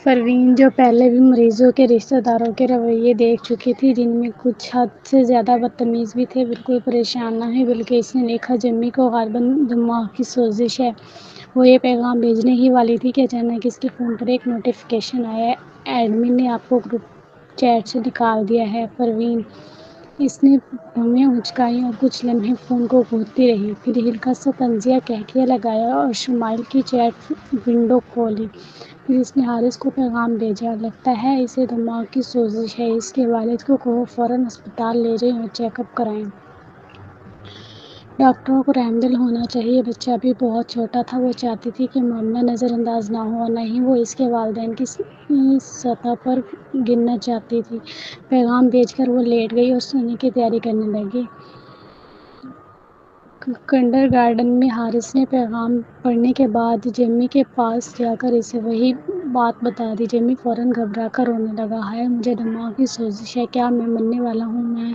پروین، جو پہلے بھی مریضوں کے رشتہ داروں کے رویے دیکھ چکی تھی جن میں کچھ حد سے زیادہ بدتمیز بھی تھے، بالکل پریشان نہ ہوئی، بلکہ اس نے دیکھا جمی کو غالباً دماغ کی سوزش ہے۔ وہ یہ پیغام بھیجنے ہی والی تھی کہ اچانک اس کے فون پر ایک نوٹیفیکیشن آیا: ایڈمن نے آپ کو گروپ چیٹ سے نکال دیا ہے۔ پروین، اس نے بھویں اچکائیں اور کچھ لمحے فون کو گھونٹتی رہی، پھر ہلکا سا طنزیہ قہقہہ لگایا اور شمائل کی چیٹ ونڈو کھولی۔ پھر اس نے حارث کو پیغام بھیجا: لگتا ہے اسے دماغ کی سوزش ہے، اس کے والد کو کہو فوراً ہسپتال لے جائیں اور چیک اپ کرائیں۔ ڈاکٹروں کو رحم دل ہونا چاہیے، بچہ ابھی بہت چھوٹا تھا۔ وہ چاہتی تھی کہ معاملہ نظر انداز نہ ہو، اور نہ ہی وہ اس کے والدین کی سطح پر گرنا چاہتی تھی۔ پیغام بھیج کر وہ لیٹ گئی اور سونے کی تیاری کرنے لگی۔ کنڈر گارٹن میں حارث نے پیغام پڑھنے کے بعد جمی کے پاس جا کر اسے وہی بات بتا دی۔ جمی فوراً گھبرا کر رونے لگا: ہائے، مجھے دماغ کی سوزش ہے، کیا میں مرنے والا ہوں؟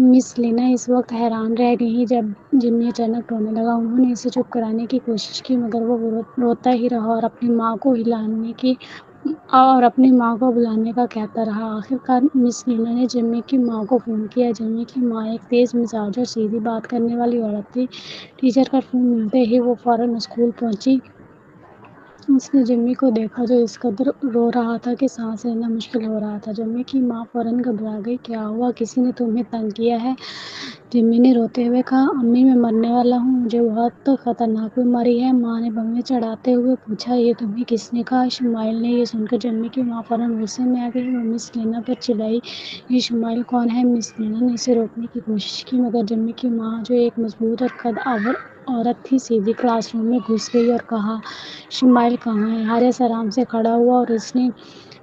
مس لینا اس وقت حیران رہ گئیں جب جمی اچانک رونے لگا۔ انہوں نے اسے چپ کرانے کی کوشش کی، مگر وہ روتا ہی رہا اور اپنی ماں کو بلانے کا کہتا رہا۔ آخرکار مس لینا نے جمی کی ماں کو فون کیا۔ جمی کی ماں ایک تیز مزاج اور سیدھی بات کرنے والی عورت تھی۔ ٹیچر کا فون ملتے ہی وہ فوراً اسکول پہنچی۔ اس نے جمی کو دیکھا جو اس قدر رو رہا تھا کہ سانس لینا مشکل ہو رہا تھا۔ جمی کی ماں فوراً گھبرا گئی: کیا ہوا؟ کسی نے تمہیں تنگ کیا ہے؟ جمی نے روتے ہوئے کہا: امی، میں مرنے والا ہوں، مجھے بہت خطرناک بیماری ہے۔ ماں نے بھویں چڑھاتے ہوئے پوچھا: یہ تمہیں کس نے کہا؟ شمائل نے۔ یہ سن کر جمی کی ماں فوراً غصے میں آ گئی۔ وہ مس لینا پر چلائی: یہ شمائل کون ہے؟ مس لینا نے اسے روکنے کی کوشش کی، مگر جمی کی ماں، جو ایک مضبوط اور قد آور عورت تھی، سیدھی کلاس روم میں گھس گئی اور کہا: شمائل کہاں ہے؟ حارث آرام سے کھڑا ہوا اور اس نے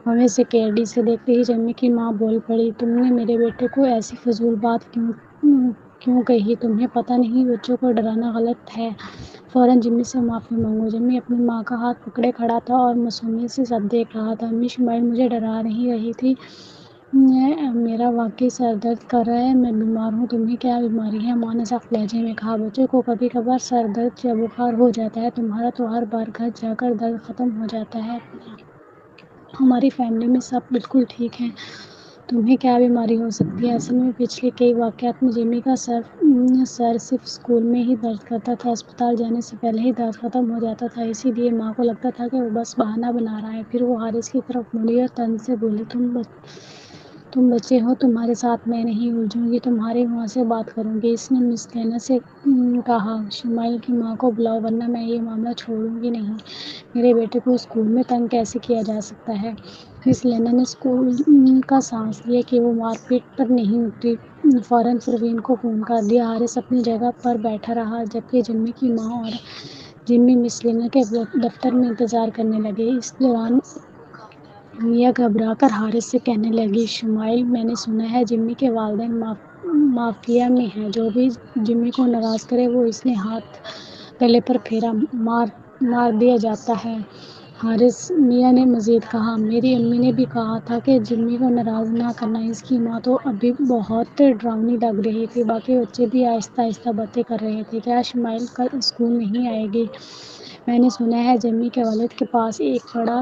بھویں سے کیڈی سے دیکھتے ہی جمی کی ماں بول پڑی: تم نے میرے بیٹے کو ایسی فضول بات کیوں کہی؟ تمہیں پتہ نہیں بچوں کو ڈرانا غلط ہے؟ فوراً جمی سے معافی مانگو۔ جمی اپنی ماں کا ہاتھ پکڑے کھڑا تھا اور معصومیت سے سب دیکھ رہا تھا۔ امی، شمائل مجھے ڈرا نہیں رہی تھی، میرا واقعی سر درد کر رہا ہے، میں بیمار ہوں۔ تمہیں کیا بیماری ہے؟ ماں نے سخت لہجے میں کہا: بچوں کو کبھی کبھار سر درد یا بخار ہو جاتا ہے، تمہارا تو ہر بار گھر جا کر درد ختم ہو جاتا ہے۔ ہماری فیملی میں سب بالکل ٹھیک ہیں، تمہیں کیا بیماری ہو سکتی ہے؟ اصل میں پچھلے کئی واقعات میں جمی کا سر صرف اسکول میں ہی درد کرتا تھا، اسپتال جانے سے پہلے ہی درد ختم ہو جاتا تھا، اسی لیے ماں کو لگتا تھا کہ وہ بس بہانہ بنا رہا ہے۔ پھر وہ حارث کی طرف مڑی اور طنز سے بولی: تم بچے ہو، تمہارے ساتھ میں نہیں الجھوں گی، تمہاری ماں سے بات کروں گی۔ اس نے مس لینا سے کہا: شمائل کی ماں کو بلاؤ، ورنہ میں یہ معاملہ چھوڑوں گی نہیں۔ میرے بیٹے کو اسکول میں تنگ کیسے کیا جا سکتا ہے؟ مس لینا نے سکون کا سانس لیا کہ وہ مار پیٹ پر نہیں اتری۔ فوراً پروین کو فون کر دیا۔ حارث اپنی جگہ پر بیٹھا رہا جبکہ جمی کی ماں اور جمی مس لینا کے دفتر میں انتظار کرنے لگے۔ اس دوران میا گھبرا کر حارث سے کہنے لگی: شمائل، میں نے سنا ہے جمی کے والدین مافیا میں ہیں، جو بھی جمی کو ناراض کرے وہ اس نے ہاتھ گلے پر پھیرا مار دیا جاتا ہے۔ حارث، میا نے مزید کہا: میری امی نے بھی کہا تھا کہ جمی کو ناراض نہ کرنا۔ اس کی ماں تو ابھی بہت ڈراؤنی لگ رہی تھی، باقی بچے بھی آہستہ آہستہ باتیں کر رہے تھے۔ کیا شمائل کل اسکول نہیں آئے گی؟ میں نے سنا ہے جمی کے والد کے پاس ایک بڑا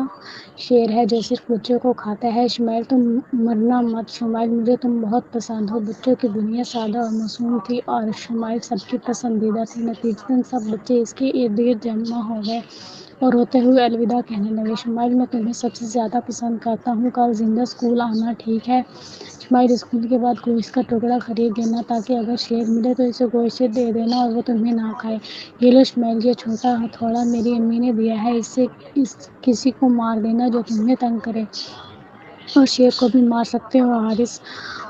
شیر ہے جو صرف بچوں کو کھاتا ہے۔ شمائل، تم مرنا مت۔ شمائل، مجھے تم بہت پسند ہو۔ بچوں کی دنیا سادہ اور معصوم تھی اور شمائل سب کی پسندیدہ تھی۔ نتیجتاً سب بچے اس کے ارد گرد جمع ہو گئے اور روتے ہوئے الوداع کہنے لگے: شمائل، میں تمہیں سب سے زیادہ پسند کرتا ہوں، کل زندہ اسکول آنا، ٹھیک ہے؟ شمائل، اسکول کے بعد گوشت کا ٹکڑا خرید لینا تاکہ اگر شیر ملے تو اسے گوشت دے دینا اور وہ تمہیں نہ کھائے۔ یہ لو شمائل، یہ چھوٹا ہتھوڑا میری امی نے دیا ہے، اس سے کسی کو مار دینا جو تمہیں تنگ کرے، اور شیر کو بھی مار سکتے ہو۔ حارث،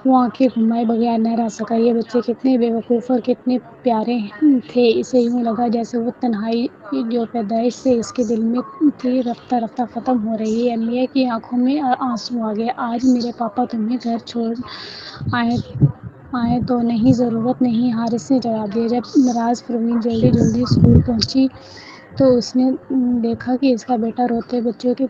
وہ آنکھیں گھمائے بغیر نہ رہ سکا۔ یہ بچے کتنے بے وقوف اور کتنے پیارے تھے۔ اسے یوں لگا جیسے وہ تنہائی جو پیدائش سے اس کے دل میں تھی رفتہ رفتہ ختم ہو رہی ہے۔ میا کی آنکھوں میں آنسو آ گئے۔ آج میرے پاپا تمہیں گھر چھوڑ آئیں تو نہیں؟ ضرورت نہیں، حارث نے جواب دیا۔ جب ناراض پروین جلدی جلدی اسکول پہنچی تو اس نے دیکھا کہ اس کا بیٹا روتے بچوں کے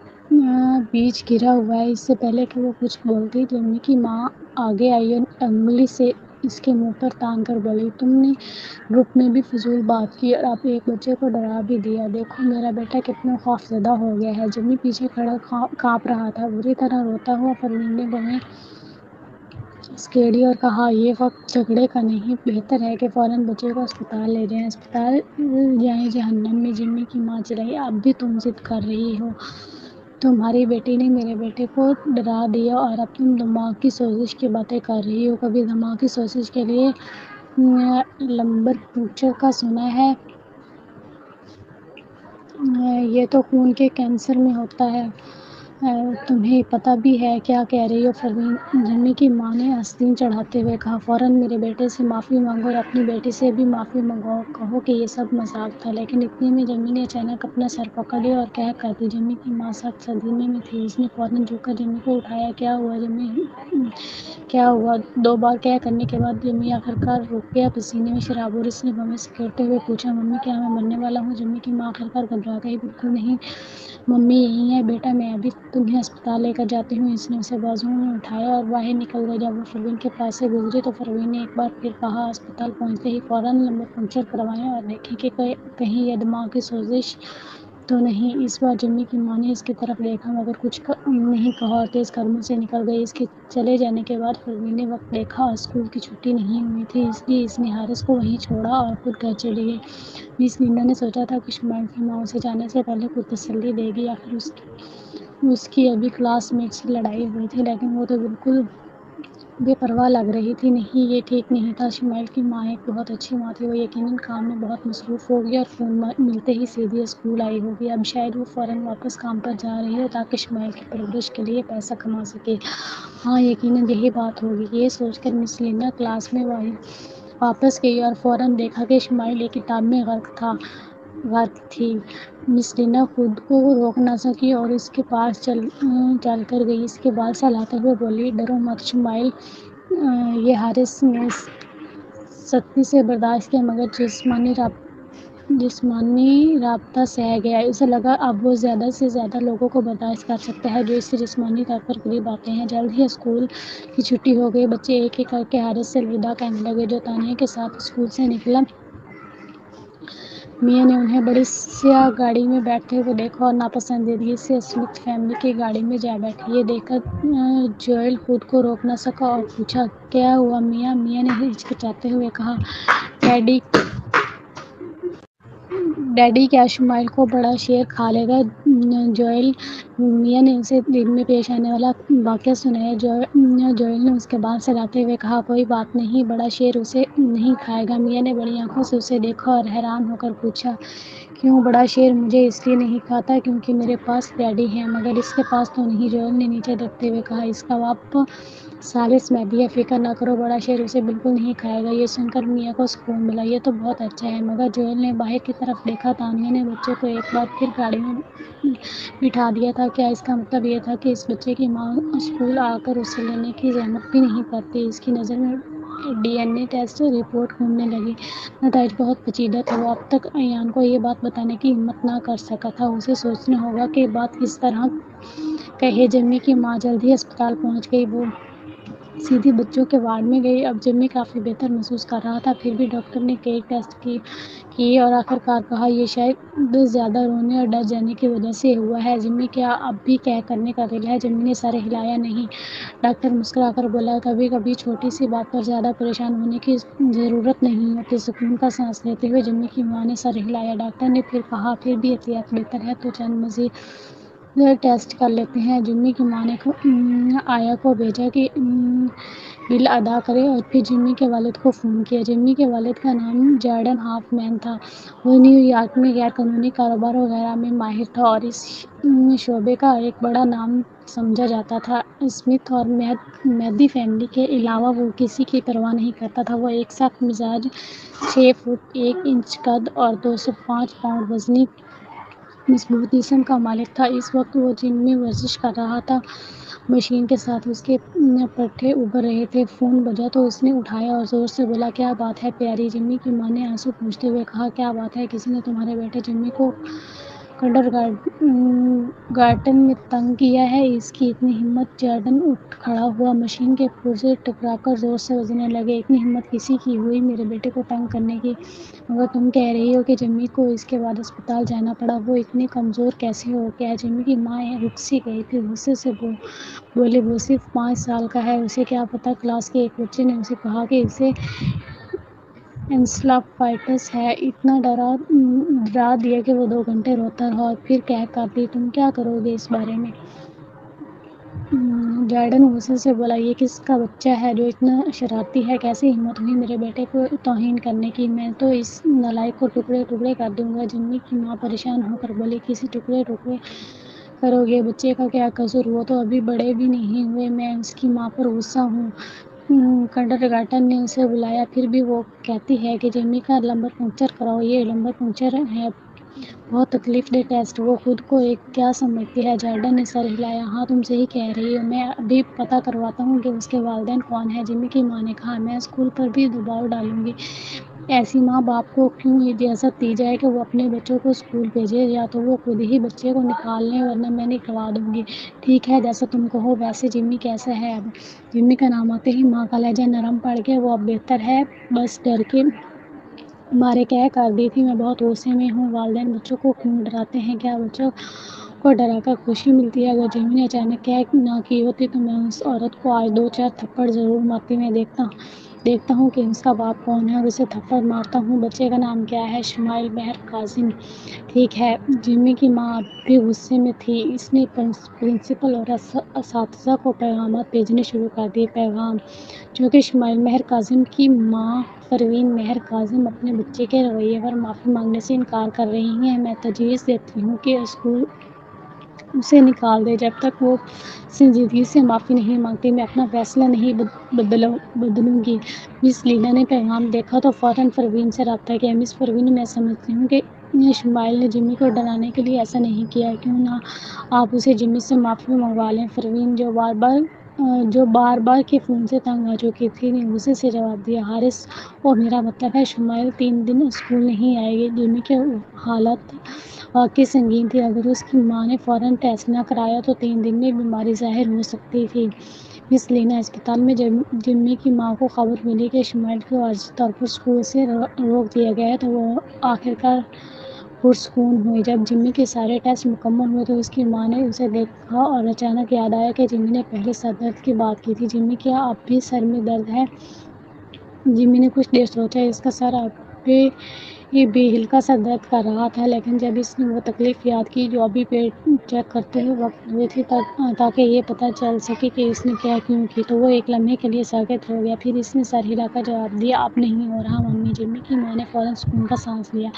بیچ گرا ہوا ہے۔ اس سے پہلے کہ وہ کچھ بولتی، جمی کی ماں آگے آئی اور انگلی سے اس کے منہ پر تان کر بولی، تم نے گروپ میں بھی فضول بات کی اور اب ایک بچے کو ڈرا بھی دیا۔ دیکھو میرا بیٹا کتنا خوفزدہ ہو گیا ہے۔ جمی پیچھے کھڑا کانپ رہا تھا۔ بری طرح روتا ہوا پروین نے بہیں سکیڑی اور کہا، یہ وقت جھگڑے کا نہیں، بہتر ہے کہ فوراً بچے کو اسپتال لے جائیں۔ اسپتال جائیں جہنم میں، جمی کی ماں چلائی، اب بھی تم ضد کر رہی ہو؟ تمہاری بیٹی نے میرے بیٹے کو ڈرا دیا اور اب تم دماغ کی سوزش کی باتیں کر رہی ہو۔ کبھی دماغ کی سوزش کے لیے لمبر پنکچر کا سنا ہے؟ یہ تو خون کے کینسر میں ہوتا ہے۔ تمہیں پتہ بھی ہے کیا کہہ رہی ہو پروین؟ جمی کی ماں نے آستین چڑھاتے ہوئے کہا، فوراً میرے بیٹے سے معافی مانگو اور اپنی بیٹی سے بھی معافی منگواؤ، کہو کہ یہ سب مذاق تھا۔ لیکن اتنے میں جمی نے اچانک اپنا سر پکڑ لیا اور کہہ کر دی۔ جمی کی ماں سخت صدمے میں تھی۔ اس نے فوراً جھک کر جمی کو اٹھایا۔ کیا ہوا جمی، کیا ہوا؟ 2 بار کہہ کرنے کے بعد جمی آخرکار رک گیا، پسینے میں شرابور۔ اس نے بمیں سکیڑتے ہوئے پوچھا، ممی کیا میں مرنے والا ہوں؟ جمی کی ماں آخرکار گھبرا گئی۔ بالکل نہیں ممی، یہی ہے بیٹا، میں ابھی تمہیں اسپتال لے کر جاتی ہوں۔ اس نے اسے بازوؤں میں اٹھایا اور باہر نکل گئی۔ جب وہ پروین کے پاس سے گزری تو پروین نے ایک بار پھر کہا، اسپتال پہنچتے ہی فوراً لمبر پنکچر کروائیں اور دیکھیں کہ کہیں یہ دماغ کی سوزش تو نہیں۔ اس بار جمی کی ماں نے اس کی طرف دیکھا مگر کچھ نہیں کہا اور تیز قدموں سے نکل گئی۔ اس کے چلے جانے کے بعد پروین نے وقت دیکھا۔ اسکول کی چھٹی نہیں ہوئی تھی، اس لیے اس نے حارث کو وہیں چھوڑا اور خود گھر چلی گئی۔ مس نینا نے سوچا تھا کہ شمائل کی ماں اسے جانے سے پہلے کچھ تسلی دے گی، آخر اس کی ابھی کلاس میٹ سے لڑائی ہوئی تھی، لیکن وہ تو بالکل بے پرواہ لگ رہی تھی۔ نہیں، یہ ٹھیک نہیں تھا۔ شمائل کی ماں ایک بہت اچھی ماں تھی، وہ یقیناً کام میں بہت مصروف ہوگی اور فون ملتے ہی سیدھی اسکول آئی ہوگی۔ اب شاید وہ فوراً واپس کام پر جا رہی ہو تاکہ شمائل کی پرورش کے لیے پیسہ کما سکے۔ ہاں، یقیناً یہی بات ہوگی۔ یہ سوچ کر مس نینا کلاس میں واپس گئی اور فوراً دیکھا کہ شمائل ایک کتاب میں غرق تھی۔ مس نینا خود کو روک نہ سکی اور اس کے پاس چل کر گئی، اس کے بال سہلاتے ہوئے بولی، ڈرو مت شمائل، یہ حارث نے سختی سے برداشت کیا مگر جسمانی رابطہ سہ گیا۔ اسے لگا اب وہ زیادہ سے زیادہ لوگوں کو برداشت کر سکتا ہے جو اس سے جسمانی طور پر قریب آتے ہیں۔ جلد ہی اسکول کی چھٹی ہو گئی۔ بچے ایک ایک کر کے حارث سے الوداع کہنے لگے جو تانیہ کے ساتھ اسکول سے نکلا۔ میاں نے انہیں بڑی سیاہ گاڑی میں بیٹھتے ہوئے دیکھا اور ناپسندیدگی سے اسمتھ فیملی کی گاڑی میں جا بیٹھی۔ یہ دیکھ کر جوئل خود کو روک نہ سکا اور پوچھا، کیا ہوا میاں؟ میاں نے ہچکچاتے ہوئے کہا، ڈیڈی کیا شمائل کو بڑا شیر کھا لے گا؟ جوئل، میاں نے اسے دن میں پیش آنے والا واقعہ سنایا۔ جوئل نے اس کے بال سہلاتے ہوئے کہا، کوئی بات نہیں، بڑا شیر اسے نہیں کھائے گا۔ میاں نے بڑی آنکھوں سے اسے دیکھا اور حیران ہو کر پوچھا، کیوں بڑا شیر مجھے اس لیے نہیں کھاتا کیونکہ میرے پاس ڈیڈی ہیں، مگر اس کے پاس تو نہیں؟ جوئل نے نیچے دیکھتے ہوئے کہا، اس کا باپ ثالث مہدی ہے، فکر نہ کرو، بڑا شیر اسے بالکل نہیں کھائے گا۔ یہ سن کر میاں کو سکون ملا۔ یہ تو بہت اچھا ہے۔ مگر جوئل نے باہر کی طرف دیکھا۔ تانیہ نے بچے کو ایک بار پھر گاڑی میں بٹھا دیا تھا۔ کیا اس کا مطلب یہ تھا کہ اس بچے کی ماں اسکول آ کر اسے لینے کی زحمت بھی نہیں کرتی؟ اس کی نظر میں D N A test report گھومنے لگی۔ نتائج بہت پیچیدہ تھے۔ وہ اب تک ایان کو یہ بات بتانے کی ہمت نہ کر سکا تھا۔ اسے سوچنا ہوگا کہ بات کس طرح کہے۔ جمی کی ماں جلد ہی اسپتال پہنچ گئی۔ وہ سیدھی بچوں کے وارڈ میں گئی۔ اب جمی کافی بہتر محسوس کر رہا تھا، پھر بھی ڈاکٹر نے کئی ٹیسٹ کیے اور آخرکار کہا، یہ شاید زیادہ رونے اور ڈر جانے کی وجہ سے ہوا ہے۔ جمی، کیا اب بھی کہہ کرنے کا دل ہے؟ جمی نے سر ہلایا۔ نہیں۔ ڈاکٹر مسکرا کر بولا، کبھی کبھی چھوٹی سی بات پر زیادہ پریشان ہونے کی ضرورت نہیں ہوتی۔ سکون کا سانس لیتے ہوئے جمی کی ماں نے سر ہلایا۔ ڈاکٹر نے پھر کہا، پھر بھی احتیاط بہتر ہے، تو چند مزید ٹیسٹ کر لیتے ہیں۔ جمی کی ماں نے آیا کو بھیجا کہ بل ادا کرے اور پھر جمی کے والد کو فون کیا۔ جمی کے والد کا نام جارڈن ہاف مین تھا۔ وہ نیو یارک میں غیر قانونی کاروبار وغیرہ میں ماہر تھا اور اس شعبے کا ایک بڑا نام سمجھا جاتا تھا۔ اسمتھ اور مہدی فیملی کے علاوہ وہ کسی کی پرواہ نہیں کرتا تھا۔ وہ ایک سخت مزاج، 6 فٹ 1 انچ قد اور 205 پاؤنڈ وزنی مضبوط جسم کا مالک تھا۔ اس وقت وہ جم میں ورزش کر رہا تھا۔ مشین کے ساتھ اس کے پٹھے ابھر رہے تھے۔ فون بجا تو اس نے اٹھایا اور زور سے بولا، کیا بات ہے پیاری؟ جمی کی ماں نے آنسو پوچھتے ہوئے کہا، کیا بات ہے؟ کسی نے تمہارے بیٹے جمی کو کنڈر گارٹن میں تنگ کیا ہے، اس کی اتنی ہمت۔ جارڈن اٹھ کھڑا ہوا، مشین کے پرزے ٹکرا کر زور سے بجنے لگے۔ اتنی ہمت کسی کی ہوئی میرے بیٹے کو تنگ کرنے کی؟ مگر تم کہہ رہی ہو کہ جمی کو اس کے بعد اسپتال جانا پڑا، وہ اتنی کمزور کیسے ہو گیا؟ جمی کی ماں رک سی گئی، پھر غصے سے بولی، وہ صرف 5 سال کا ہے، اسے کیا پتا؟ کلاس کے ایک بچے نے اسے کہا کہ اسے انسیفلائٹس ہے، اتنا ڈرا دیا کہ وہ 2 گھنٹے روتا رہا اور پھر کہہ کر دی۔ تم کیا کرو گے اس بارے میں؟ جارڈن غصے سے بولا، یہ کس کا بچہ ہے جو اتنا شرارتی ہے؟ کیسی ہمت ہوئی میرے بیٹے کو توہین کرنے کی؟ میں تو اس نالائق کو ٹکڑے ٹکڑے کر دوں گا۔ جمی کی ماں پریشان ہو کر بولی، کسی ٹکڑے کرو گے؟ بچے کا کیا قصور؟ وہ تو ابھی بڑے بھی نہیں ہوئے۔ میں اس کی ماں پر غصہ ہوں۔ کنڈرگارٹن نے اسے بلایا، پھر بھی وہ کہتی ہے کہ جمی کا لمبر پنکچر کراؤ۔ یہ لمبر پنکچر ہے، بہت تکلیف دہ ٹیسٹ۔ وہ خود کو ایک کیا سمجھتی ہے؟ جارڈن نے سر ہلایا۔ ہاں تم صحیح کہہ رہی ہو، میں ابھی پتہ کرواتا ہوں کہ اس کے والدین کون ہیں۔ جمی کی ماں نے کہا، میں اسکول پر بھی دباؤ ڈالوں گی۔ ایسی ماں باپ کو کیوں اجازت دی جائے کہ وہ اپنے بچوں کو اسکول بھیجے؟ یا تو وہ خود ہی بچے کو نکال لیں، ورنہ میں نکلوا دوں گی۔ ٹھیک ہے، جیسا تم کہو۔ ویسے جمی کیسا ہے اب؟ جمی کا نام آتے ہی ماں کا لہجہ نرم پڑ گیا۔ وہ اب بہتر ہے، بس ڈر کے مارے کہہ کر دی تھی، میں بہت غصے میں ہوں۔ والدین بچوں کو کیوں ڈراتے ہیں؟ کیا بچوں کو ڈرا کر خوشی ملتی ہے؟ اگر جمی نے اچانک کہہ نہ کی ہوتی تو میں اس عورت کو آج 2-4 تھپڑ ضرور مارتی۔ میں دیکھتا ہوں کہ اس کا باپ کون ہے اور اسے تھپڑ مارتا ہوں۔ بچے کا نام کیا ہے؟ اسماعیل مہر کاظم۔ ٹھیک ہے۔ جمی کی ماں اب بھی غصے میں تھی۔ اس نے پرنسپل اور اساتذہ کو پیغامات بھیجنے شروع کر دیے۔ پیغام: چونکہ اسماعیل مہر کاظم کی ماں پروین مہر کاظم اپنے بچے کے رویے پر معافی مانگنے سے انکار کر رہی ہیں، میں تجویز دیتی ہوں کہ اسکول اسے نکال دے۔ جب تک وہ سنجیدگی سے معافی نہیں مانگتی، میں اپنا فیصلہ نہیں بدلوں گی۔ مس لینا نے پیغام دیکھا تو فوراً پروین سے رابطہ کیا۔ مس پروین، میں سمجھتی ہوں کہ اسماعیل نے جمی کو ڈرانے کے لیے ایسا نہیں کیا، کیوں نہ آپ اسے جمی سے معافی منگوا لیں؟ پروین، جو بار بار کے فون سے تنگ آ چکی تھی، نے غصے سے جواب دیا۔ حارث: اوہ، میرا مطلب ہے اسماعیل 3 دن اسکول نہیں آئے گی۔ جمی کی حالت واقعی سنگین تھی۔ اگر اس کی ماں نے فوراً ٹیسٹ نہ کرایا تو 3 دن میں بیماری ظاہر ہو سکتی تھی۔ مس لینا، اسپتال میں جمی کی ماں کو خبر ملی کہ اسماعیل کو عارضی طور پر اسکول سے روک دیا گیا ہے تو وہ آخرکار پرسکون ہوئی۔ جب جمی کے سارے ٹیسٹ مکمل ہوئے تو اس کی ماں نے اسے دیکھا اور اچانک یاد آیا کہ جمی نے پہلے سر درد کی بات کی تھی۔ جمی، کیا اب بھی سر میں درد ہے؟ جمی نے کچھ دیر سوچا۔ اس کا سر اب بھی ہلکا سا درد کر رہا تھا، لیکن جب اس نے وہ تکلیف یاد کی جو ابھی پیٹ چیک کرتے وقت ہوئی تھی تاکہ یہ پتہ چل سکے کہ اس نے کیوں کی، تو وہ ایک لمحے کے لیے ساکت ہو گیا۔ پھر اس نے سر ہلا کر جواب دیا، اب نہیں ہو رہا ممی۔ جمی کی ماں نے فوراً سکون کا سانس لیا۔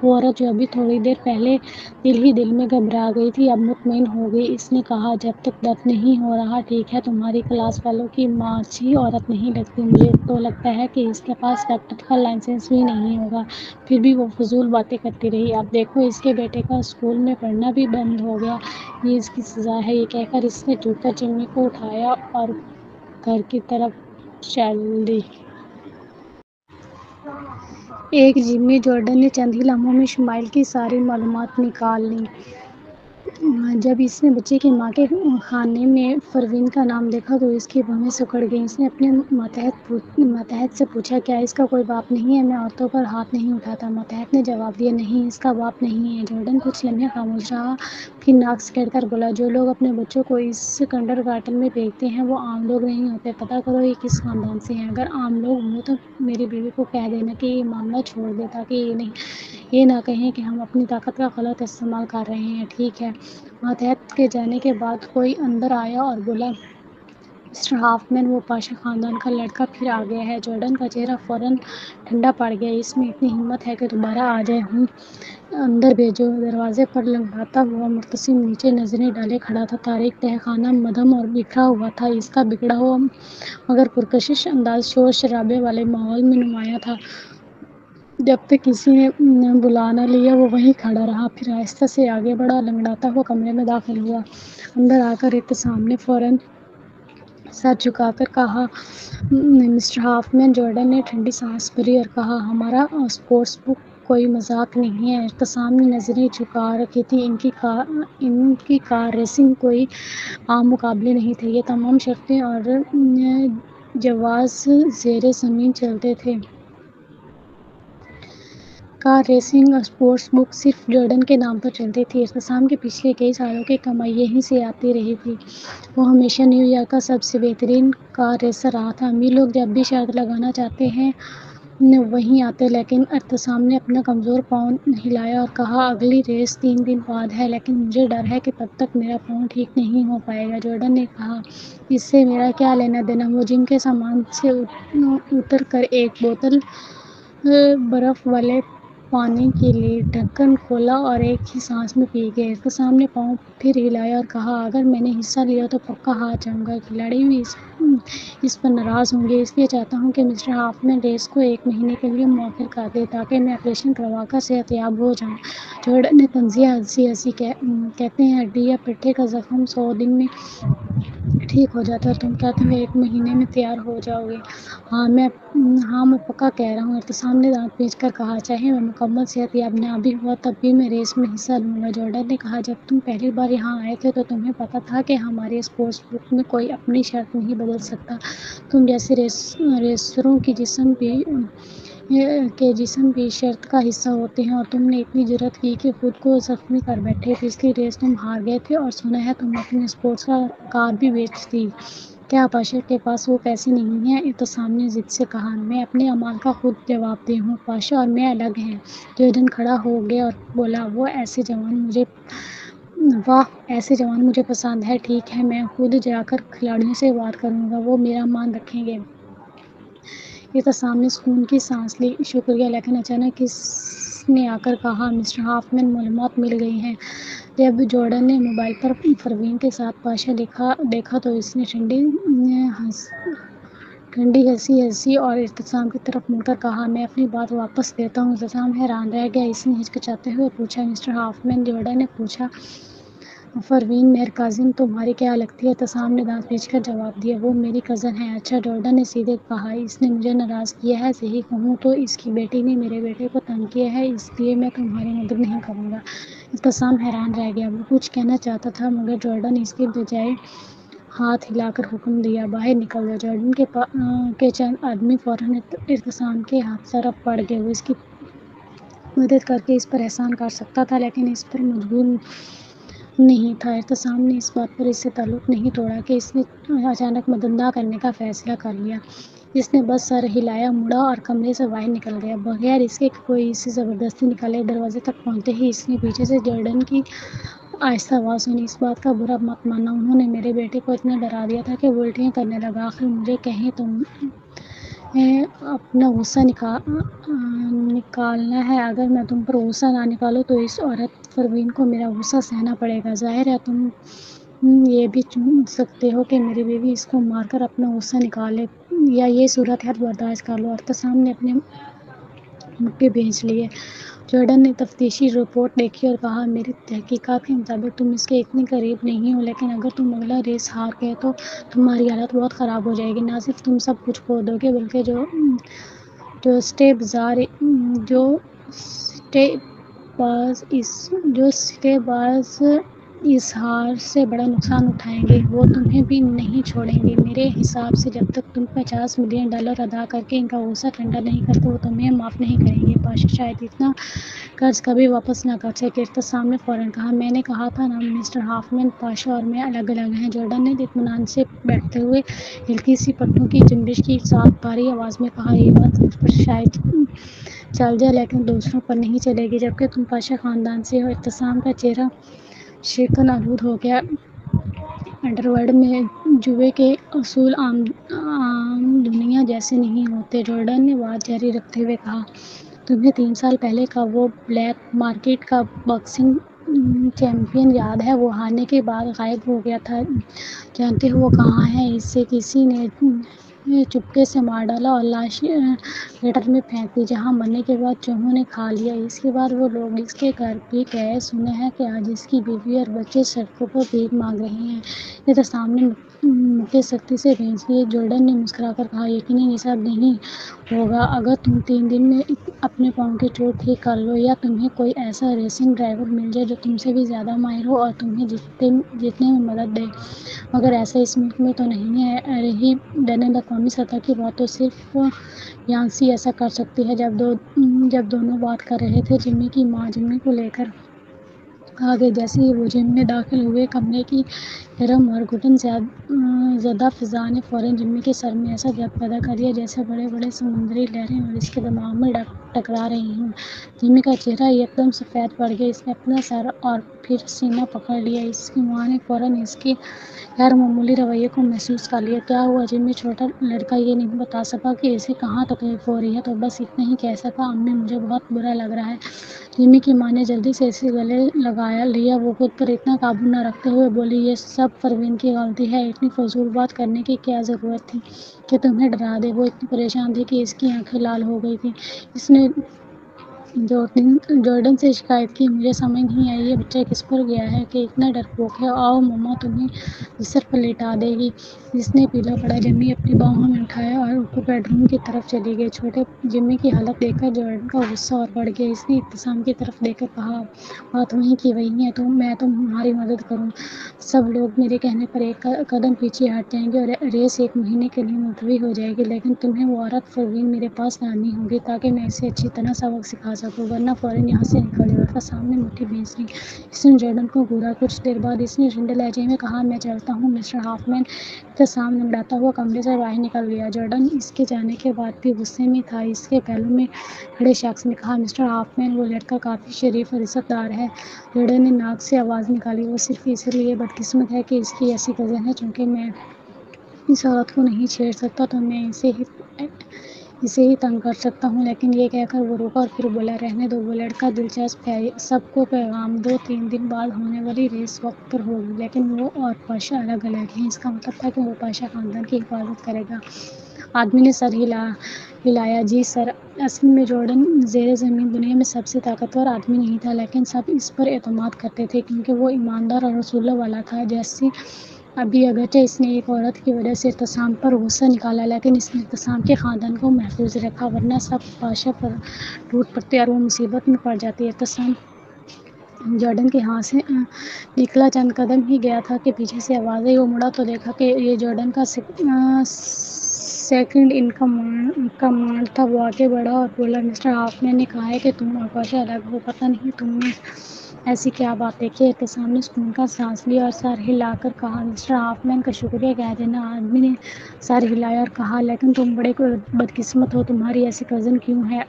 وہ عورت جو ابھی تھوڑی دیر پہلے دل ہی دل میں گھبرا گئی تھی، اب مطمئن ہو گئی۔ اس نے کہا، جب تک درد نہیں ہو رہا ٹھیک ہے، تمہاری کلاس والوں کی ماں اچھی عورت نہیں لگتی۔ مجھے تو لگتا ہے کہ اس کے پاس ڈاکٹر کا لائسنس بھی نہیں ہوگا۔ پھر بھی وہ فضول باتیں کرتی رہی۔ اب دیکھو، اس کے بیٹے کا اسکول میں پڑھنا بھی بند ہو گیا، یہ اس کی سزا ہے۔ یہ کہہ کر اس نے جھک کر جمی کو اٹھایا اور گھر کی طرف چل دی۔ ایک جمی جارڈن نے چند ہی لمحوں میں اسماعیل کی ساری معلومات نکال لیں۔ جب اس نے بچے کی ماں کے خانے میں پروین کا نام دیکھا تو اس کی بھویں سکڑ گئیں۔ اس نے اپنے ماتحت سے پوچھا، کیا اس کا کوئی باپ نہیں ہے؟ میں عورتوں پر ہاتھ نہیں اٹھاتا، ماتحت نے جواب دیا۔ نہیں، اس کا باپ نہیں ہے۔ جارڈن کچھ لمحے خاموش رہا، پھر ناک سکیڑ کر بولا، جو لوگ اپنے بچوں کو اس کنڈرگارٹن میں بھیجتے ہیں وہ عام لوگ نہیں ہوتے۔ پتہ کرو یہ کس خاندان سے ہیں۔ اگر عام لوگ ہوں تو میری بیوی کو کہہ دینا کہ یہ معاملہ چھوڑ دے تاکہ یہ نہ کہیں کہ ہم اپنی طاقت کا غلط استعمال کر رہے ہیں۔ ٹھیک ہے۔ ماتحت کے جانے کے بعد کوئی اندر آیا اور بولا، مسٹر ہافمین، وہ پاشا خاندان کا لڑکا پھر آ گیا ہے۔ جارڈن کا چہرہ فوراً ٹھنڈا پڑ گیا۔ اس میں اتنی ہمت ہے کہ دوبارہ آ جائے۔ اندر بھیجو۔ دروازے پر لنگڑاتا ہوا مرتسم نیچے نظریں ڈالے کھڑا تھا۔ تاریک تہہ خانہ مدھم اور بکھرا ہوا تھا۔ اس کا بگڑا ہوا مگر پرکشش انداز شور شرابے والے ماحول میں نمایاں تھا۔ جب تک کسی نے بلا نہ لیا وہ وہیں کھڑا رہا، پھر آہستہ سے آگے بڑھا اور لنگڑاتا ہوا کمرے میں داخل ہوا۔ اندر آ کر احتشام نے فوراً سر جھکا کر کہا، مسٹر ہافمین۔ جارڈن نے ٹھنڈی سانس بھری اور کہا، ہمارا اسپورٹس بک کوئی مذاق نہیں ہے۔ احتسام نے نظریں جھکا رکھی تھیں۔ ان کی کار ریسنگ کوئی عام مقابلے نہیں تھے۔ یہ تمام شرطیں اور جواز زیر زمین چلتے تھے۔ کار ریسنگ اسپورٹس بک صرف جارڈن کے نام پر چلتی تھی۔ احتسام کی پچھلے کئی سالوں کی کمائی یہیں سے آتی رہی تھی۔ وہ ہمیشہ نیو یارک کا سب سے بہترین کار ریسر رہا تھا۔ امیر لوگ جب بھی شرط لگانا چاہتے ہیں وہیں آتے، لیکن احتسام نے اپنا کمزور پاؤں ہلایا اور کہا، اگلی ریس 3 دن بعد ہے، لیکن مجھے ڈر ہے کہ تب تک میرا پاؤں ٹھیک نہیں ہو پائے گا۔ جارڈن نے کہا، اس سے میرا کیا لینا دینا۔ وہ جم کے سامان سے اتر کر ایک بوتل برف والے پانی کی لی، ڈھکن کھولا اور ایک ہی سانس میں پی گئے۔ احتسام نے پاؤں پھر ہلایا اور کہا، اگر میں نے حصہ لیا تو پکا ہار جاؤں گا۔ کھلاڑی بھی اس پر ناراض ہوں گے، اس لیے چاہتا ہوں کہ مسٹر ہافمین ریس کو 1 مہینے کے لیے مؤخر کر دیں تاکہ میں آپریشن کروا کر صحت یاب ہو جاؤں۔ جارڈن نے طنزیہ ہنسی کہتے ہیں، ہڈی یا پٹھے کا زخم 100 دن میں ٹھیک ہو جاتا ہے اور تم کہتے ہو 1 مہینے میں تیار ہو جاؤ گے۔ ہاں میں پکا کہہ رہا ہوں، احتسام نے دانت پینچ کر کہا، چاہے میں مکمل صحت یاب نہ بھی ہوا تب بھی میں ریس میں حصہ لوں گا۔ جارڈن نے کہا، جب تم پہلی بار یہاں آئے تھے تو تمہیں پتہ تھا کہ ہماری اسپورٹس بک میں کوئی اپنی شرط نہیں بدل سکتا۔ تم جیسے ریسروں کے جسم بھی شرط کا حصہ ہوتے ہیں، اور تم نے اتنی جرأت کی کہ خود کو زخمی کر بیٹھے۔ پچھلی ریس تم ہار گئے تھے اور سنا ہے تم نے اپنی اسپورٹس کار بھی بیچ دی۔ کیا پاشا کے پاس وہ پیسے نہیں ہیں؟ احتسام نے ضد سے کہا، میں اپنے اعمال کا خود جواب دہ ہوں، پاشا اور میں الگ ہیں۔ جارڈن کھڑا ہو گیا اور بولا، واہ ایسے جوان مجھے پسند ہیں۔ ٹھیک ہے، میں خود جا کر کھلاڑیوں سے بات کروں گا، وہ میرا مان رکھیں گے۔ احتسام نے سکون کی سانس لی، شکریہ، لیکن اچانک کس نے آ کر کہا، مسٹر ہافمین، معلومات مل گئی ہیں۔ جب جارڈن نے موبائل پر پروین کے ساتھ پاشا دیکھا تو اس نے ٹھنڈی ہنسی اور احتسام کی طرف مڑ کر کہا، میں اپنی بات واپس لیتا ہوں۔ احتسام حیران رہ گیا۔ اس نے ہچکچاتے ہوئے پوچھا، مسٹر ہافمین؟ جارڈن نے پوچھا، پروین مہر کاظم تمہاری کیا لگتی ہے؟ احتسام نے دانت پینچ کر جواب دیا، وہ میری کزن ہے۔ اچھا، جارڈن نے سیدھے کہا، اس نے مجھے ناراض کیا ہے، صحیح کہوں تو اس کی بیٹی نے میرے بیٹے کو تنگ کیا ہے، اس لیے میں تمہاری مدد نہیں کروں گا۔ احتسام حیران رہ گیا۔ وہ کچھ کہنا چاہتا تھا مگر جارڈن نے اس کے بجائے ہاتھ ہلا کر حکم دیا، باہر نکل جاؤ۔ جارڈن کے چند آدمی فوراً احتسام کے طرف بڑھ گئے۔ وہ اس کی مدد کر کے اس پر احسان کر سکتا تھا لیکن اس پر مجبور نہیں تھا۔ احتسام نے اس بات پر اس سے تعلق نہیں توڑا کہ اس نے اچانک مدد نہ کرنے کا فیصلہ کر لیا۔ اس نے بس سر ہلایا، مڑا اور کمرے سے باہر نکل گیا، بغیر اس کے کہ کوئی اسے زبردستی نکالے۔ دروازے تک پہنچتے ہی اس نے پیچھے سے جارڈن کی آہستہ آواز سنی، اس بات کا برا مت ماننا، انہوں نے میرے بیٹے کو اتنا ڈرا دیا تھا کہ وہ الٹیاں کرنے لگا۔ آخر مجھے کہیں تمہیں اپنا غصہ نکالنا ہے، اگر میں تم پر غصہ نہ نکالوں تو اس عورت پروین کو میرا غصہ سہنا پڑے گا۔ ظاہر ہے تم یہ بھی چن سکتے ہو کہ میری بیوی اس کو مار کر اپنا غصہ نکالے یا یہ صورتحال برداشت کر لو۔ احتسام نے اپنے مکے بھینچ لیے۔ جارڈن نے تفتیشی رپورٹ دیکھی اور کہا، میری تحقیقات کے مطابق تم اس کے اتنے قریب نہیں ہو، لیکن اگر تم اگلا ریس ہار گئے تو تمہاری حالت بہت خراب ہو جائے گی۔ نہ صرف تم سب کچھ کھو دو گے بلکہ جو سٹے باز اس ہار سے بڑا نقصان اٹھائیں گے، وہ تمہیں بھی نہیں چھوڑیں گے۔ میرے حساب سے جب تک تم $50 ملین ادا کر کے ان کا غصہ ٹھنڈا نہیں کرتے وہ تمہیں معاف نہیں کریں گے۔ پاشا شاید اتنا قرض کبھی واپس نہ کر سکے۔ احتسام نے فوراً کہا، میں نے کہا تھا نا مسٹر ہافمین، پاشا اور میں الگ ہیں۔ جارڈن نے اطمینان سے بیٹھتے ہوئے ہلکی سی پٹھوں کی جنبش کے ساتھ بھاری آواز میں کہا، یہ بات مجھ پر شاید چل جائے لیکن دوسروں پر نہیں چلے گی، جبکہ تم پاشا خاندان سے ہو۔ احتسام کا چہرہ شیکن آلود ہو گیا۔ انڈرورلڈ میں جوئے کے اصول عام دنیا جیسے نہیں ہوتے۔ جارڈن نے بات جاری رکھتے ہوئے کہا، تمہیں 3 سال پہلے کا وہ بلیک مارکیٹ کا باکسنگ چیمپئن یاد ہے؟ وہ ہارنے کے بعد غائب ہو گیا تھا۔ جانتے ہو وہ کہاں ہے؟ اس سے کسی نے چپکے سے مار ڈالا اور لاش گٹر میں پھینک دی، جہاں مرنے کے بعد چوہوں نے کھا لیا۔ اس کے بعد وہ لوگ اس کے گھر بھی گئے۔ سنا ہے کہ آج اس کی بیوی اور بچے سڑکوں پر بھیک مانگ رہے ہیں۔ احتسام نے مکے سختی سے کھینچ لیے۔ جارڈن نے مسکرا کر کہا، یقیناً یہ سب نہیں ہوگا اگر تم 3 دن میں اپنے پاؤں کی چوٹ ٹھیک کر لو، یا تمہیں کوئی ایسا ریسنگ ڈرائیور مل جائے جو تم سے بھی زیادہ ماہر ہو اور تمہیں جیتنے میں مدد دے۔ مگر ایسا اس ملک میں تو نہیں ہے۔ رہی بین الاقوامی سطح کی بات، تو صرف یانسی ایسا کر سکتی ہے۔ جب دونوں بات کر رہے تھے، جمی کی ماں جمی کو لے کر آ گئی۔ جیسے ہی وہ جم میں داخل ہوئے، کمرے کی گرم اور گھٹن زدہ فضا نے فوراً جمی کے سر میں ایسا درد پیدا کر دیا جیسے بڑی بڑی سمندری لہریں اس کے دماغ میں ٹکرا رہی ہوں۔ جمی کا چہرہ یکدم سفید پڑ گیا۔ اس نے اپنا سر اور پھر سینہ پکڑ لیا۔ اس کی ماں نے فوراً اس کے غیر معمولی رویے کو محسوس کر لیا۔ کیا ہوا جمی؟ چھوٹا لڑکا یہ نہیں بتا سکا کہ اسے کہاں تکلیف ہو رہی ہے، تو بس اتنا ہی کہہ سکا، امی مجھے بہت برا لگ رہا ہے۔ جمی کی ماں نے جلدی سے اسے گلے لگا لیا۔ وہ خود پر اتنا قابو نہ رکھتے ہوئے بولی، یہ سب پروین کی غلطی ہے۔ اتنی فضول بات کرنے کی کیا ضرورت تھی کہ تمہیں ڈرا دے؟ وہ اتنی پریشان تھی کہ اس کی آنکھیں لال ہو گئی تھیں۔ اس نے جارڈن سے شکایت کی، مجھے سمجھ نہیں آئی یہ بچہ کس پر گیا ہے کہ اتنا ڈرپوک ہے۔ آؤ مما تمہیں بستر پر لیٹا دے گی۔ اس نے پیلا پڑا جمی اپنی باہوں میں اٹھایا اور اوپر بیڈ روم کی طرف چلی گئی۔ چھوٹے جمی کی حالت دیکھ کر جارڈن کا غصہ اور بڑھ گیا۔ اس نے احتسام کی طرف دیکھ کر کہا، بات وہیں کی وہیں ہے، میں تمہاری مدد کروں۔ سب لوگ میرے کہنے پر ایک قدم پیچھے ہٹ جائیں گے اور ریس 1 مہینے کے لیے ملتوی ہو جائے گی، لیکن تمہیں وہ عورت پروین میرے پاس لانی ہوگی تاکہ میں اسے اچھی طرح سبق سکھا سکوں، ورنہ فوراً یہاں سے نکل جاؤ۔ احتسام نے مٹھی بھینچ لی۔ اس نے جارڈن کو گھورا۔ کچھ دیر بعد اس نے ٹھنڈے لہجے میں کہا، میں چلتا ہوں مسٹر ہافمین۔ احتسام لنگڑاتا ہوا کمرے سے باہر نکل گیا۔ جارڈن اس کے جانے کے بعد بھی غصے میں تھا۔ اس کے پہلو میں کھڑے شخص نے کہا، مسٹر ہافمین، وہ لڑکا کافی شریف اور عزت دار ہے۔ جارڈن نے ناک سے آواز نکالی، وہ صرف اس لیے بدقسمت ہے کہ اس کی ایسی کزن ہے۔ چونکہ میں اس عورت کو نہیں چھیڑ سکتا تو میں اسے ہی تنگ کر سکتا ہوں۔ لیکن یہ کہہ کر وہ رکا اور پھر بولا، رہنے دو، وہ لڑکا دلچسپ ہے۔ سب کو پیغام دو، 3 دن بعد ہونے والی ریس وقت پر ہوگی، لیکن وہ اور پاشا الگ الگ ہیں۔ اس کا مطلب تھا کہ وہ پاشا خاندان کی حفاظت کرے گا۔ آدمی نے سر ہلایا، جی سر۔ اصل میں جارڈن زیر زمین دنیا میں سب سے طاقتور آدمی نہیں تھا، لیکن سب اس پر اعتماد کرتے تھے کیونکہ وہ ایماندار اور اصولوں والا تھا۔ جیسے ابھی اگرچہ اس نے ایک عورت کی وجہ سے احتسام پر غصہ نکالا، لیکن اس نے احتسام کے خاندان کو محفوظ رکھا، ورنہ سب پاشا پر ٹوٹ پڑتے اور وہ مصیبت میں پڑ جاتی۔ احتسام جارڈن کے ہاں سے نکلا، چند قدم ہی گیا تھا کہ پیچھے سے آواز آئی۔ وہ مڑا تو دیکھا کہ یہ جارڈن کا سیکنڈ ان کمانڈ تھا۔ وہ آگے بڑھا اور بولا، مسٹر ہافمین نے کہا ہے کہ تم اور پاشا الگ ہو، پتہ نہیں تم نے ایسی کیا بات دیکھی ہے۔ احتسام نے سکون کا سانس لیا اور سر ہلا کر کہا، مسٹر ہافمین کا شکریہ کہہ دینا۔ آدمی نے سر ہلایا اور کہا، لیکن تم بڑے بدقسمت ہو، تمہاری ایسی کزن کیوں ہے؟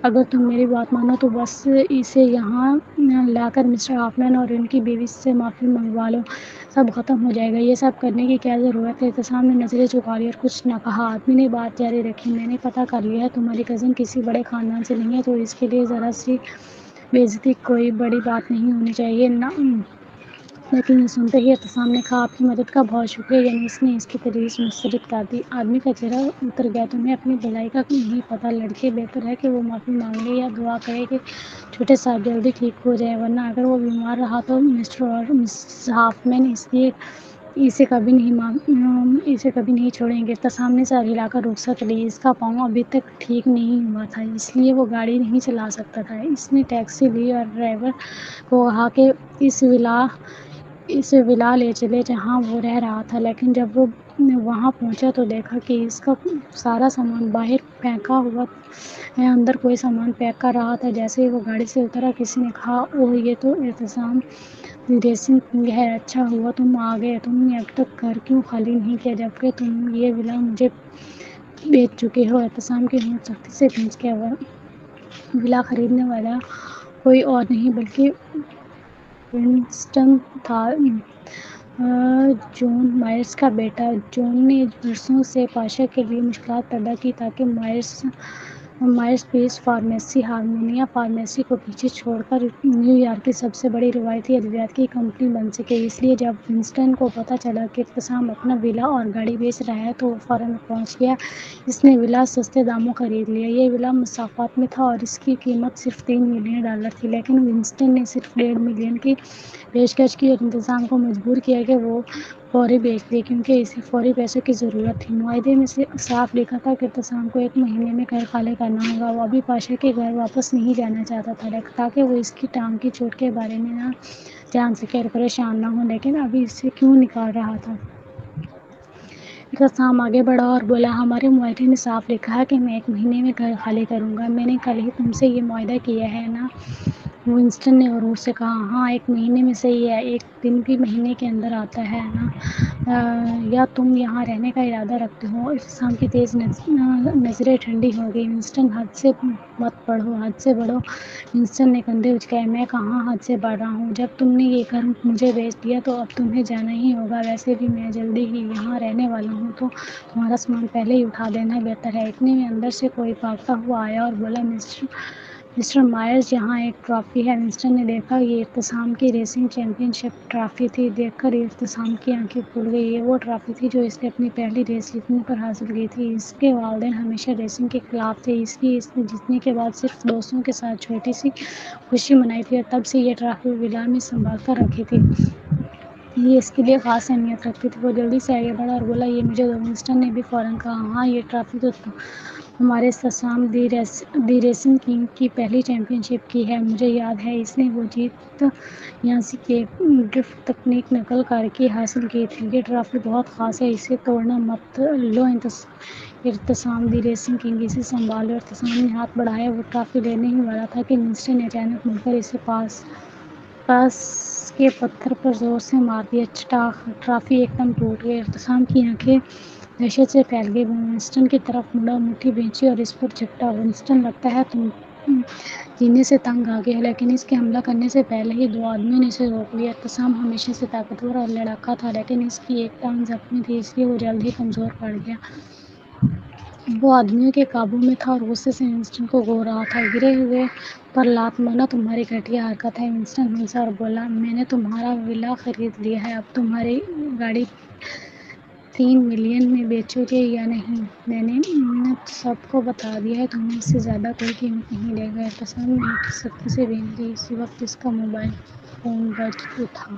اگر تم میری بات مانو تو بس اسے یہاں لا کر مسٹر ہافمین اور ان کی بیوی سے معافی منگوا لو، سب ختم ہو جائے گا۔ یہ سب کرنے کی کیا ضرورت ہے؟ احتسام نے نظریں جھکا لیں اور کچھ نہ کہا۔ آدمی نے بات جاری رکھی، میں نے پتہ کر لیا ہے، تمہاری کزن کسی بڑے خاندان سے نہیں ہے، تو اس کے لیے ذرا سی بے عزتی کوئی بڑی بات نہیں ہونی چاہیے نا۔ لیکن یہ سنتے ہی احتسام نے کہا، آپ کی مدد کا بہت شکریہ، یعنی اس نے اس کی تجویز مسترد کر دی۔ آدمی کا چہرہ اتر گیا، تمہیں اپنی بھلائی کا نہیں پتہ لڑکے، بہتر ہے کہ وہ معافی مانگ لے یا دعا کرے کہ چھوٹے صاحب جلدی ٹھیک ہو جائیں، ورنہ اگر وہ بیمار رہا تو مسٹر اور مسز ہافمین اسے کبھی نہیں چھوڑیں گے۔ احتسام نے سر ہلا کر رخصت لی۔ اس کا پاؤں ابھی تک ٹھیک نہیں ہوا تھا، اس لیے وہ گاڑی نہیں چلا سکتا تھا۔ اس نے ٹیکسی لی اور ڈرائیور کو کہا کہ اسے ولا لے چلے جہاں وہ رہ رہا تھا، لیکن جب وہ وہاں پہنچا تو دیکھا کہ اس کا سارا سامان باہر پھینکا ہوا ہے، اندر کوئی سامان پیک کر رہا تھا۔ جیسے ہی وہ گاڑی سے اترا، کسی نے کہا، اوہ، یہ تو احتسام ریسنگ کنگ ہے، اچھا ہوا تم آ گئے، تم نے اب تک گھر کیوں خالی نہیں کیا جبکہ تم یہ ولا مجھے بیچ چکے ہو؟ احتسام کی ہونٹ سختی سے بھینچ گیا۔ ولا خریدنے والا کوئی اور نہیں بلکہ ونسٹن تھا، جون مائرز کا بیٹا۔ جون نے برسوں سے پاشا کے لیے مشکلات پیدا کی تاکہ مائرز مائرس بینز فارمیسی ہارمونیا فارمیسی کو پیچھے چھوڑ کر نیو یارک کی سب سے بڑی روایتی ادویات کی کمپنی بن سکی۔ اس لیے جب ونسٹن کو پتہ چلا کہ اعتصام اپنا ولا اور گاڑی بیچ رہا ہے تو وہ فوراً پہنچ گیا۔ اس نے ولا سستے داموں خرید لیا۔ یہ ولا مسافات میں تھا اور اس کی قیمت صرف $3 ملین تھی، لیکن ونسٹن نے صرف $1.5 ملین کی پیشکش کی اور اعتصام کو مجبور کیا کہ وہ فوری بیچ دے، کیونکہ اسے فوری پیسوں کی ضرورت تھی۔ معاہدے میں صاف لکھا تھا کہ اعتصام کو 1 مہینے میں گھر خالی کرنا ہوگا۔ وہ ابھی پاشا کے گھر واپس نہیں جانا چاہتا تھا تاکہ وہ اس کی ٹانگ کی چوٹ کے بارے میں نہ جان سکے اور پریشان نہ ہو، لیکن ابھی اسے کیوں نکال رہا تھا؟ اعتصام آگے بڑھا اور بولا، ہمارے معاہدے میں صاف لکھا ہے کہ میں 1 مہینے میں گھر خالی کروں گا۔ میں نے کل ہی تم سے یہ معاہدہ کیا ہے نا؟ ونسٹن نے غرور سے کہا۔ ہاں، 1 مہینے میں صحیح ہے، ایک دن بھی مہینے کے اندر آتا ہے نا؟ یا تم یہاں رہنے کا ارادہ رکھتے ہو؟ اعتصام کی تیز نظریں ٹھنڈی ہو گئیں۔ ونسٹن، حد سے مت بڑھو، حد سے بڑھو۔ ونسٹن نے کندھے اچکائے۔ میں کہاں حد سے بڑھ رہا ہوں؟ جب تم نے یہ گھر مجھے بیچ دیا تو اب تمہیں جانا ہی ہوگا۔ ویسے بھی میں جلدی ہی یہاں رہنے والا ہوں، تو تمہارا سامان پہلے ہی اٹھا دینا بہتر ہے۔ اتنے میں اندر سے کوئی بھاگتا ہوا آیا اور بولا، مسٹر مائرز، یہاں ایک ٹرافی ہے۔ ونسٹن نے دیکھا، یہ اعتصام کی ریسنگ چیمپئن شپ ٹرافی تھی۔ دیکھ کر اعتصام کی آنکھیں کھل گئیں۔ یہ وہ ٹرافی تھی جو اس نے اپنی پہلی ریس جیتنے پر حاصل کی تھی۔ اس کے والدین ہمیشہ ریسنگ کے خلاف تھے، اس لیے اس نے جیتنے کے بعد صرف دوستوں کے ساتھ چھوٹی سی خوشی منائی تھی اور تب سے یہ ٹرافی وہ ولا میں سنبھال کر رکھی تھی۔ یہ اس کے لیے خاص اہمیت رکھتی تھی۔ وہ جلدی سے آگے بڑھا اور بولا، یہ مجھے دو۔ ونسٹن نے بھی فوراً کہا، ہاں، یہ ٹرافی تو تمہارے اعتصام دی ریسنگ کنگ کی پہلی چیمپئن شپ کی ہے۔ مجھے یاد ہے، اس نے وہ جیت یانسی کی ایک ڈرفٹ تکنیک نقل کر کے حاصل کی تھی۔ یہ ٹرافی بہت خاص ہے، اسے توڑنا مت۔ لو، اعتصام دی ریسنگ کنگ، اسے سنبھال لو۔ اعتصام نے ہاتھ بڑھایا، وہ ٹرافی لینے ہی والا تھا کہ ونسٹن نے اچانک مڑ کر اسے پاس کے پتھر پر زور سے مار دیا۔ ٹرافی ایک دم ٹوٹ گئی۔ اعتصام کی آنکھیں دہشت سے پھیل گئیں۔ وہ ونسٹن کی طرف مڑا، مٹھی بھینچی اور اس پر جھپٹا۔ ونسٹن، لگتا ہے تم جینے سے تنگ آ گئے ہو، لیکن اس کے حملہ کرنے سے پہلے ہی 2 آدمیوں نے اسے روک لیا۔ اعتصام ہمیشہ سے طاقتور اور لڑاکا تھا، لیکن اس کی ایک ٹانگ زخمی تھی، اس لیے وہ جلد ہی کمزور پڑ گیا۔ وہ آدمیوں کے قابو میں تھا اور غصے سے ونسٹن کو گھو رہا تھا۔ گرے ہوئے پر لات مارنا تمہاری گھٹیا حرکت ہے۔ ونسٹن ہنسا اور بولا، میں نے تمہارا ولا خرید لیا ہے، اب تمہاری گاڑی 3 ملین میں بیچو گے یا نہیں؟ میں نے سب کو بتا دیا ہے، تمہیں اس سے زیادہ کوئی قیمت نہیں لے گا۔ اعتصام نے سختی سے بین لی۔ اسی وقت اس کا موبائل فون بج اٹھا۔